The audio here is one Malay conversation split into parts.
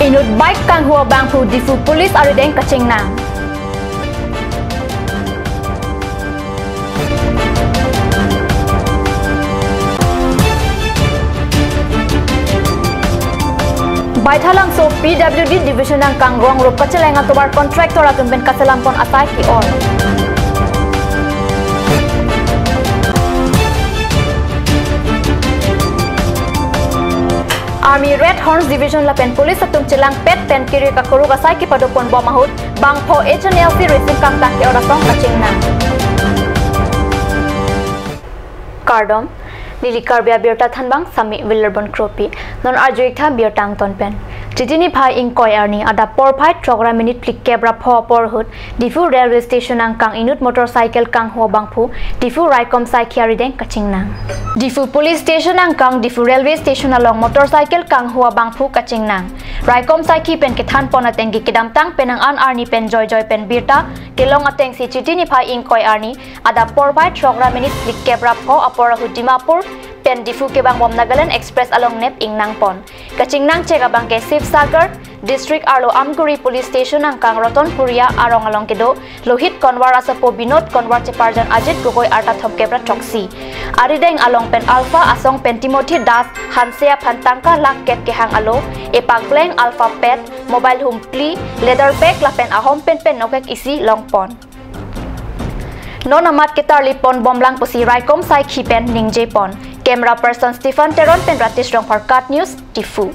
Inut bike kang hua bangpu difu polis arideng kacing nang. Baithalang so PWD division ng Kangrong rup kacelengan tubar kontraktor at tumben kaselampon atay ki on. Army Red Horns Division lapen polis atum cilang pet pen kiri kakuru kasai ki padopon bom mahut bang po HNLC resim kang tangke orasong kacing nang. Kardom Nilikar biar biar tanbang sami Willerbon Kropi non arjuik tha biar tang ton pen. Jitini phai ing koi arni ada por phai trogra minute klik kebra pho por hut difu railway station ang kang inut motorcycle kang ho bangphu difu raikom sai khiari deng kaching nang. Difu police station ang kang difu railway station along motorcycle kang ho bangphu kaching nang. Raikom sai ki pen kithan pon ateng gi kidam tang penang an arni pen joy joy pen birta kelong ateng si jitini phai ing koi arni ada por phai trogra minute klik kebra pho apora hut dimapur pen difu ke bang bom Nagaland Express along nep ing nang pon kaching nang chega bang ke Sagar District Arlo Amguri Police Station ang kang Roton Puria arong along kedo lohit konwar asapo binot konwar ceparjan ajit gogoi arta thop kebra toksi arideng along pen Alpha asong pen Timothy Das Hansea Pantangka lak ket ke hang alo epag bleng Alpha Pet mobile home pli leather bag la pen ahom pen nokek isi long pon non amat ketar lipon bom lang posi raikom sai khipen ningje pon camera person Stephen Teron pen ratis rong for cut news Tifu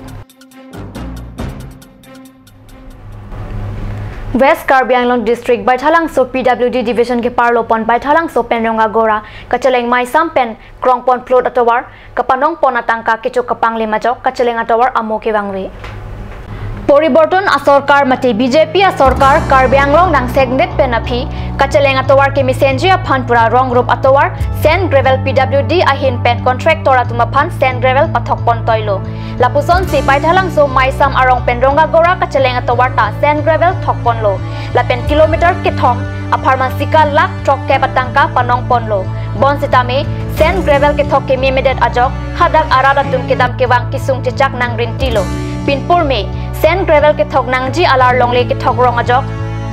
West Karbi Anglong District Baithalang so PWD Division ke Parlopon Baithalang so Penronga Gora Kacheleng Mai Sampen Krongpon Plot Atawar Kapanong Pon Atangka Kicho Kapang Limajok Kacheleng Atawar Amo ke Bangwe Poriborton Asorkar Mate BJP Asorkar Karbi Anglong nang segnet penapi Kacheleng Atawar ke Misenjia Phanpura Rong Group Atawar Sand Gravel PWD ahin pen contractor atumapan Sand Gravel pathok pon toilo Lapuson si Baithalang so Maisam arong Penronga Gora Kacheleng Atawar ta Sand Gravel thok pon lo lapen kilometer ke thom aparman sika lak trok ke patangka panong pon lo bon sitame Sand Gravel ke thok ke memedet ajok hadak arada tum kedam ke wang kisung cecak nang rintilo pinpur me Sand Gravel ke thok nang ji alar longle ke thok rong ajok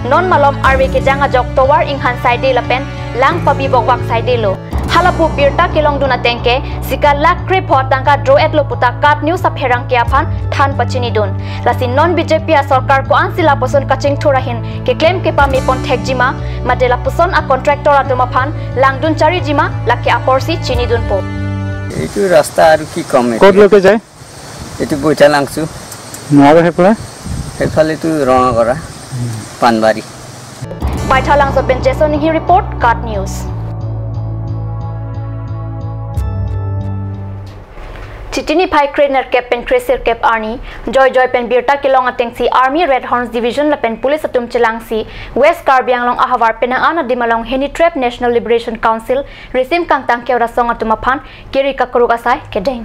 non malom army ke jang ajok towar inghan side lapen lang pabi bogwak side lo halapu birta kilong duna tengke sika lak krip hotangka draw et lo puta kat news ap herang ke aphan than pachini dun lasin non BJP a sarkar ko ansila poson kaching thurahin ke claim ke pami pon thek jima madela poson a contractor atuma phan lang dun chari jima lakke aporsi chini dun po etu rasta aru ki kome kod loke jay etu bocha langsu nara hepla efale tu ronga gora Panbari Baithalang so Ben Jason hi report cut news Chitini Pai Trainer Cap pen Crescer Cap Arni Joy Joy pen Birta Kilong ateng si Army Red Horns Division la pen Police atum chilang si West Karbi Anglong ahawar penang ana dimalong Henny Trap National Liberation Council resim kang tang keura song atumapan kiri kakuruk asai kedeng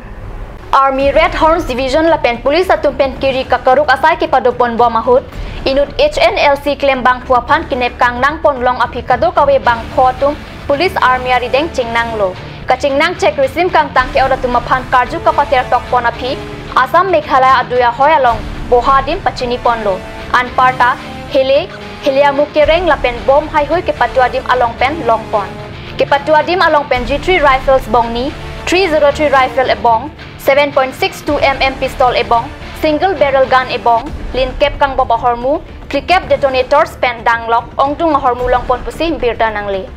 Army Red Horns Division la pen Police atum pen kiri kakuruk asai ki padopon bom mahut inut HNLC claim bang puapan kinep kang nang pon long apikado kawe bang photum Police Army arideng chingnang lo Kaching nang check resim kang tangke ora tumapan karju kapatir tok pona phi Assam Meghalaya aduya hoyalong bohadim pachini ponlo anparta helia mukereng lapen bom hai hoi ke patuadim along pen long pon ke patuadim along pen G3 rifles bongni 303 rifle ebong 7.62 mm pistol ebong single barrel gun ebong lin cap kang boba hormu clip detonators pen danglok ongtung hormu long pon pusi birta nangle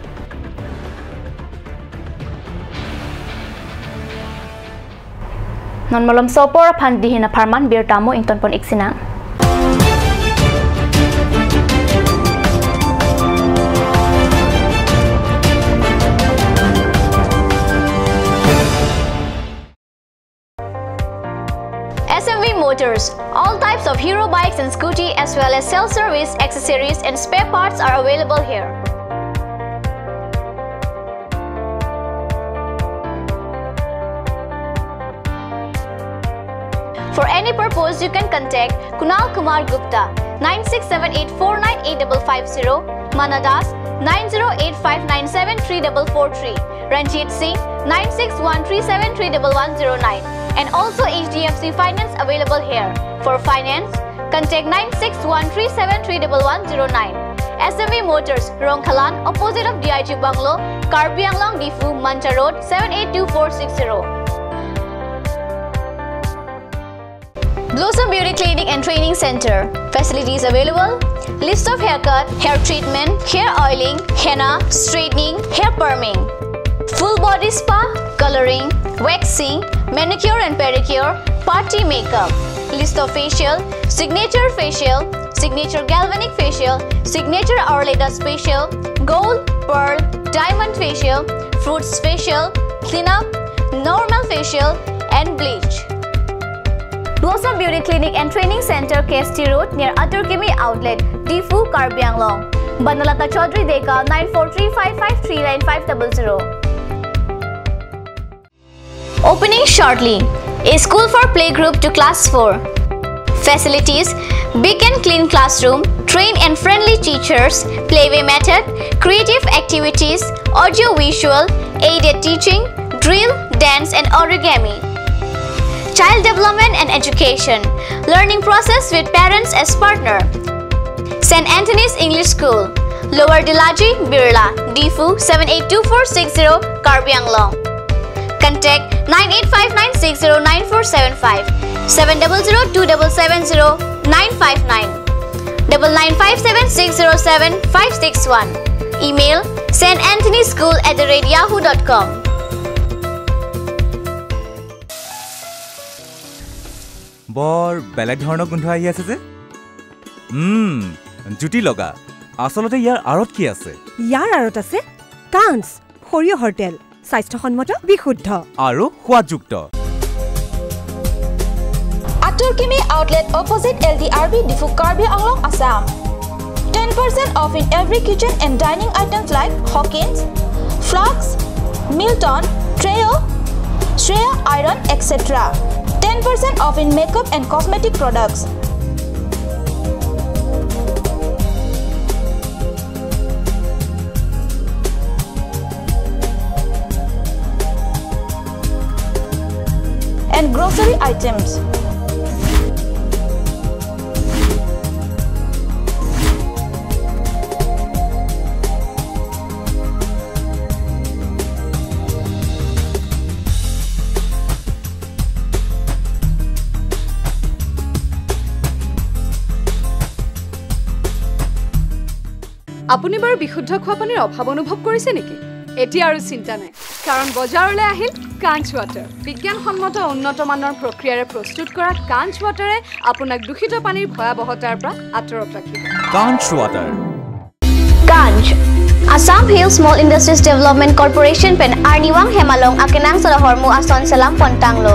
non malom sopor phan dihin aparman bir tamo ington pon iksina SMV Motors, all types of hero bikes and scooty as well as self-service, accessories and spare parts are available here. For any purpose, you can contact Kunal Kumar Gupta 9678498550, Manadas 9085973443, Ranjit Singh 9613731109, and also HDFC Finance available here. For finance, Contact 9613731109. SMV Motors, Rongkhalan, opposite of DIG Bungalow, Karbi Anglong, Difu, Mancha Road, 782460. Blossom Beauty Clinic and Training Center. Facilities available. List of haircut, hair treatment, hair oiling, henna, straightening, hair perming. Full body spa, coloring, waxing, manicure and pedicure, party makeup. List of facial, signature galvanic facial, signature Auraleda facial, gold, pearl, diamond facial, fruits facial, cleanup, normal facial, and bleach. Blossom Beauty Clinic and Training Center, KST Road, near Aturkimi Outlet, Difu, Karbi Anglong. Banalata Chaudhary Deka, 9435539500. Opening shortly. A school for playgroup to class 4. Facilities: big and clean classroom, trained and friendly teachers, playway method, creative activities, audio-visual, aided teaching, drill, dance and origami. Child development and education, learning process with parents as partner. St. Anthony's English School, Lower Dilaji, Birla, Difu 782460, Karbi Anglong. Contact 9859609475, 7002770 959, 9957607561. Email santanthonyschool@yahoo.com. বৰ বেলেগ ধৰণৰ গোন্ধ আহি আছে যে জুটি লগা আসলতে ইয়াৰ আৰত কি আছে ইয়াৰ আৰত আছে কাঞ্চ সৰিয়হৰ তেল স্বাস্থ্যসন্মত বিশুদ্ধ আৰু সোৱাদযুক্ত Aturkimi Outlet opposite LDRB Difu Karbi Anglong Assam. 10% off in every kitchen and dining items like Hawkins, Flax, Milton, Treo, Shreya Iron, etc. 10% off in makeup and cosmetic products. And grocery items. আপুনি বাৰু বিশুদ্ধ খোৱা পানীৰ অভাৱ অনুভৱ কৰিছে নেকি এতিয়া আৰু চিন্তা নাই কাৰণ বজাৰলৈ আহিল কাঞ্চ ৱাটাৰ বিজ্ঞানসন্মত উন্নত মানৰ প্ৰক্ৰিয়াৰে প্ৰস্তুত কৰা কাঞ্চ ৱাটাৰে আপোনাক দূষিত পানীৰ ভয়াবহতাৰ পৰা আঁতৰত ৰাখিব কাঞ্চ water Kanj, Assam Hill Small Industries Development Corporation pen Arniwang Hemalong akenang sa hormu ason salam pontanglo.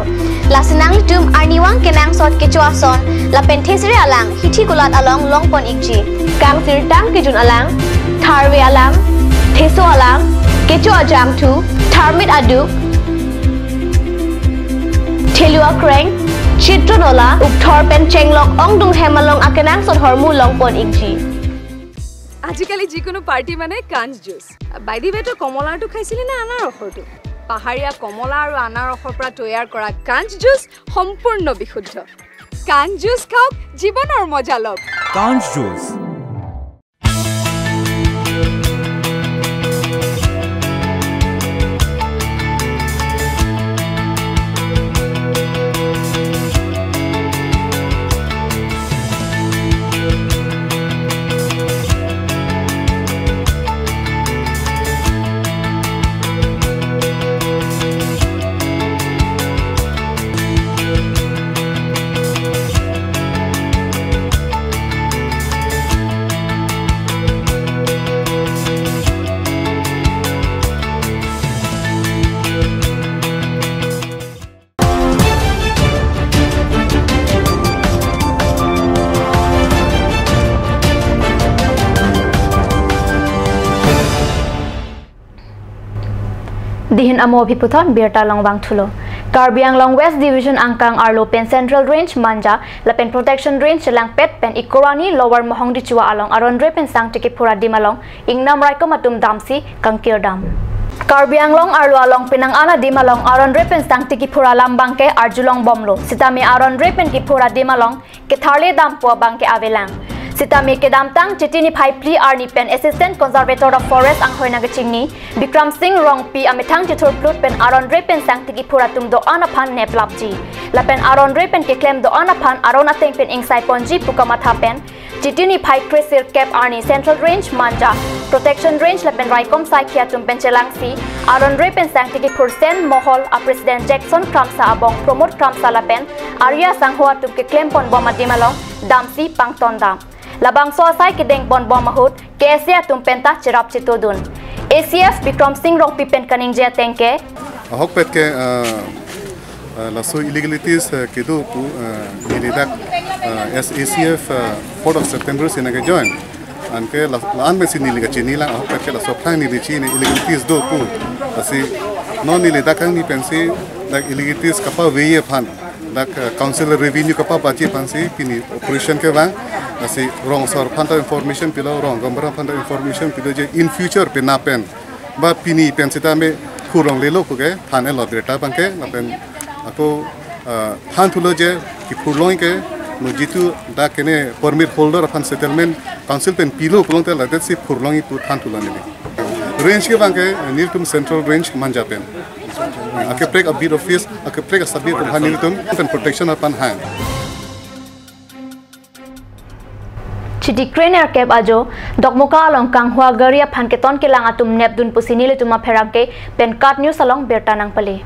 Lasinang litum Arniwang kenang sot kecu ason la pentesire alang hithi kulat along long pon ikji. Kang tirtang kijun alang, tharwe alang, theso alang, kecu ajam tu, tharmit aduk, thelua kreng, chitronola, ukthor pen chenglok ongdung Hemalong akenang sot hormu long pon ikji. আজিকালি যিকোনো পাৰ্টি মানে কাঞ্চ জুচ বাইদি বেটো কমলাটো খাইছিলি না আনাৰসৰটো পাহাৰীয়া কমলা আৰু আনাৰসৰ পৰা তৈয়াৰ কৰা কাঞ্চ জুচ সম্পূৰ্ণ বিশুদ্ধ কাঞ্চ জুচ খাওক জীৱনৰ মজা লওক কাঞ্চ juice Dihin amo Piputhon Birta Longbang Thulo. Karbi Anglong West Division Angkang Arlo Pen Central Range Manja Lapen Protection Range Lang Pet Pen Ikorani Lower Mohongdi Chua Along Arondre Pen Sang Tiki Pura Dimalong Ingnam Raiko Matum Damsi Kangkir Dam. Karbi Anglong Arlo Along Pinang Ana Dimalong Aron Repen Stang Tiki Pura Lambangke Arjulong Bomlo Sitami Aron Repen Ki Pura Dimalong Ketharle Dampua Bangke Avelang Sitami Kedamtang Chitini Pli Arni Pen Assistant Conservator of Forest Ang Hoy Nagachingni Bikram Singh Rong Pi Amitang Chitur Plut Pen Aron Repen Stang Tiki Pura Tum Do Anapan Neplapji Lapen Aron Repen Ki Klem Do Anapan Aron Ateng Pen Ingsai Ponji Pukamata Pen Chitini Pai Krisir Cap Arni Central Range Manja Protection Range Lapen Raikom Saikia Tum Pen Chelangsi Aron Repen Stang Tiki Pursen Mohol A President Jackson Kramsa Abong Promote Kramsa Lapen Arya Sanghua Tum Ki Klem Pon Boma Dimalong Damsi Pangtonda Labang so asai kideng bon bom mahut KSA tumpenta cirap citodun ACF Bikram Singh Rong Pipen kaning jia tengke ahok pet ke laso illegalities kedo pu nilidak as ACF 4th of September sinage join an ke laan mesin niliga chini lang ahok pet ke laso plan nili chini illegalities do pu asi non nilidak kang ni pensi dak illegalities kapa weye phan dak council revenue kapa bachi pansi pini operation ke bang asi wrong sor phanta information pilo wrong gambara phanta information pilo je in future pe na pen ba pini pen sita me khurong lelo ko ke thane lo data bangke na pen ako than thulo je ki phurloi ke no jitu da kene permit holder of settlement council pen pilo pulong te la det si phurloi tu than thulo ne range ke bangke niltum central range manja pen ake prek a bit office ake prek a sabit pen niltum pen protection apan hand Chidi Krener Keb Ajo Dokmuka Along Kang Hua Garia Panketon Kilang Atum Nepdun Pusinili Tuma Perangke Pen Kat News Along Bertanang Pali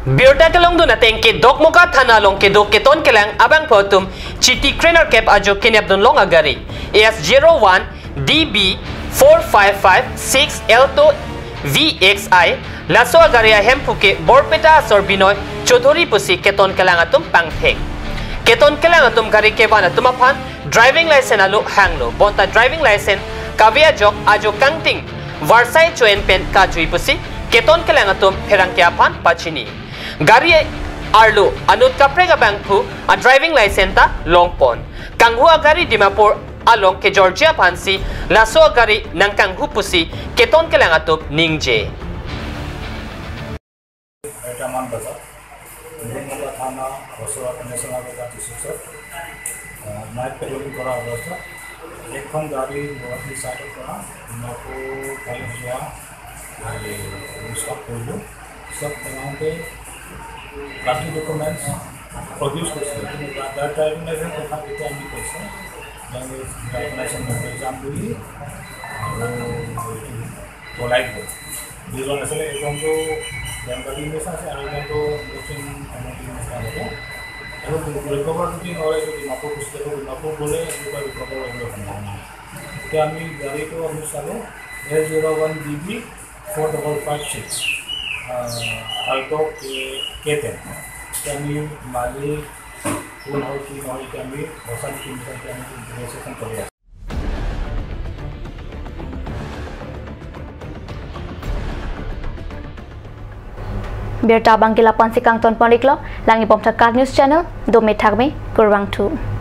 Biota kalong dun natin ke Dokmuka Tanalong ke Keton Kilang Abang Potum Chidi Krener Keb Ajo Kinepdun Long Agari AS01 DB 4556 L2 VXI Laso Agaria Hempuke Borpeta Sorbinoy Chodhuri Pusi Keton Kilang Atum Pangthek Keton Kilang Atum Gari Kebana Tumapan Driving license alu hanglo bonta driving license kavia jok ajo kangting varsai choen pen ka chui pusi keton kelang atum pherang kya pan pachini gari arlo anut kaprega bangphu a driving license ta longpon kanghua gari dimapur along ke Georgia pansi laso gari nang kanghu pusi keton kelang atum ningje Etaman bazar Ningmala thana Boswa national institute night patrolling करा अवस्था एक खन गाड़ी north side करा नाको खाली हुआ ये स्टॉप कर लो सब तमाम के प्लास्टिक डॉक्यूमेंट्स प्रोड्यूस कर सकते हैं दैट ड्राइविंग लाइसेंस को खाली क्या नहीं कर सकते ड्राइविंग लाइसेंस में एग्जाम दूरी वो लाइक हो दूसरा नस्ल एक हम तो जानकारी में से आगे तो लेकिन हमारी में recover to knowledge of the Mapo Pusto, Mapo Bole, and the recover of the Family. Kami Garito of Musalo, L01DB 4556. Alto Keten. Kami Mali, Unhauki, Kami, Osan Kimsan Kami, Information Korea. Berta Bangkila Pansikang Ton Poniklo, Langi Pomta Card News Channel, Dome Tagme, Kurwang 2.